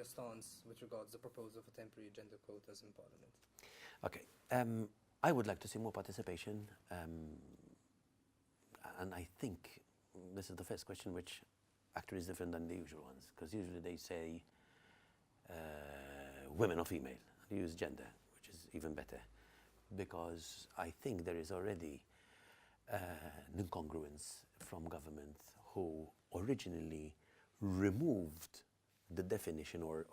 your stance with regards to the proposal for temporary gender quotas in Parliament? Okay. I would like to see more participation, and I think this is the first question which actually is different than the usual ones, because usually they say women or female. They use gender, which is even better, because I think there is already an incongruence from government who originally removed the definition or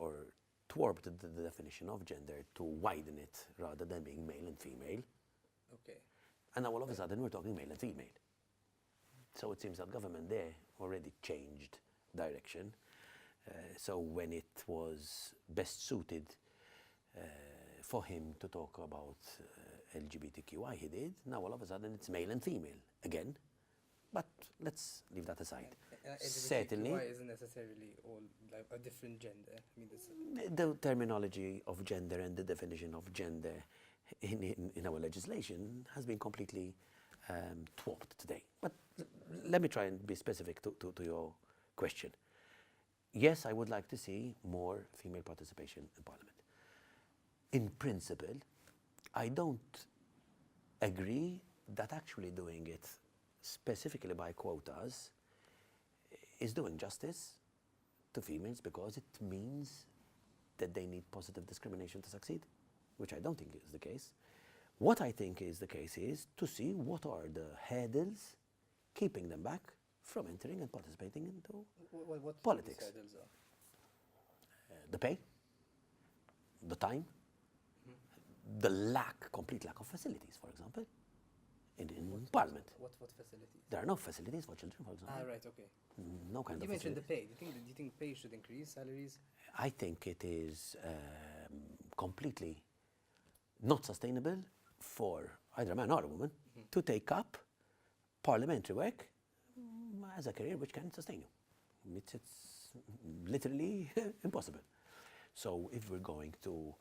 thwarted the definition of gender to widen it rather than being male and female. Okay. And now all of a sudden we're talking male and female. So it seems that government there already changed direction. So when it was best suited for him to talk about LGBTQI, he did. Now all of a sudden it's male and female again. But let's leave that aside. Certainly, LGBTQI isn't necessarily all like a different gender. I mean, the terminology of gender and the definition of gender in our legislation has been completely thwarted today. But let me try and be specific to your question. Yes, I would like to see more female participation in Parliament. In principle, I don't agree that actually doing it specifically by quotas is doing justice to females, because it means that they need positive discrimination to succeed, which I don't think is the case. What I think is the case is to see what are the hurdles keeping them back from entering and participating into what politics. hurdles are? The pay, the time, the complete lack of facilities, for example, in Parliament. What facilities? There are no facilities for children, for example. Ah, right, okay. No kind You of mentioned the facilities. pay. Do you think pay should increase, salaries? I think it is completely not sustainable for either a man or a woman to take up parliamentary work as a career which can sustain you. It's literally impossible. So if we're going to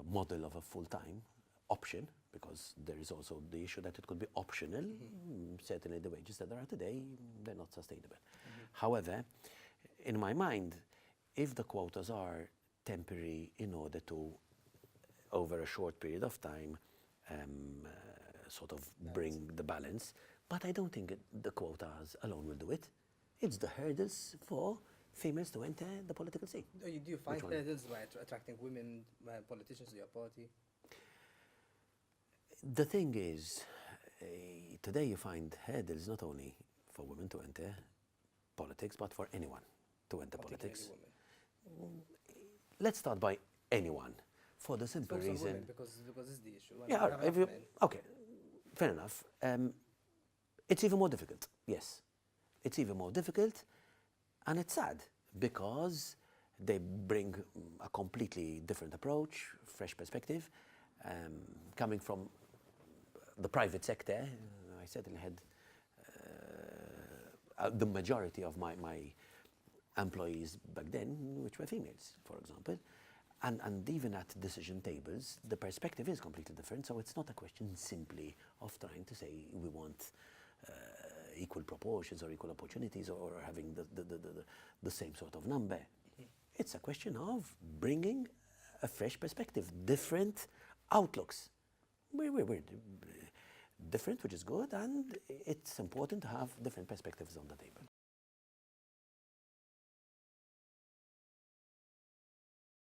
model of a full-time option, because there is also the issue that it could be optional, certainly the wages that there are today, they're not sustainable. However, in my mind, if the quotas are temporary in order to, over a short period of time, sort of bring the balance, but I don't think the quotas alone will do it. It's the hurdles for females to enter the political scene. Do you find hurdles by attracting women politicians to your party? The thing is, today you find hurdles not only for women to enter politics, but for anyone to enter politics. Women. Let's start by anyone, for the simple Also reason. women, because it's the issue. Yeah, all right, if you, okay, fair enough. It's even more difficult, yes. It's even more difficult, and it's sad, because they bring a completely different approach, fresh perspective, coming from the private sector. I certainly had the majority of my employees back then, which were females, for example. And even at decision tables, the perspective is completely different. So it's not a question simply of trying to say we want equal proportions or equal opportunities or having the same sort of number. It's a question of bringing a fresh perspective, different outlooks. We're different, which is good, and it's important to have different perspectives on the table.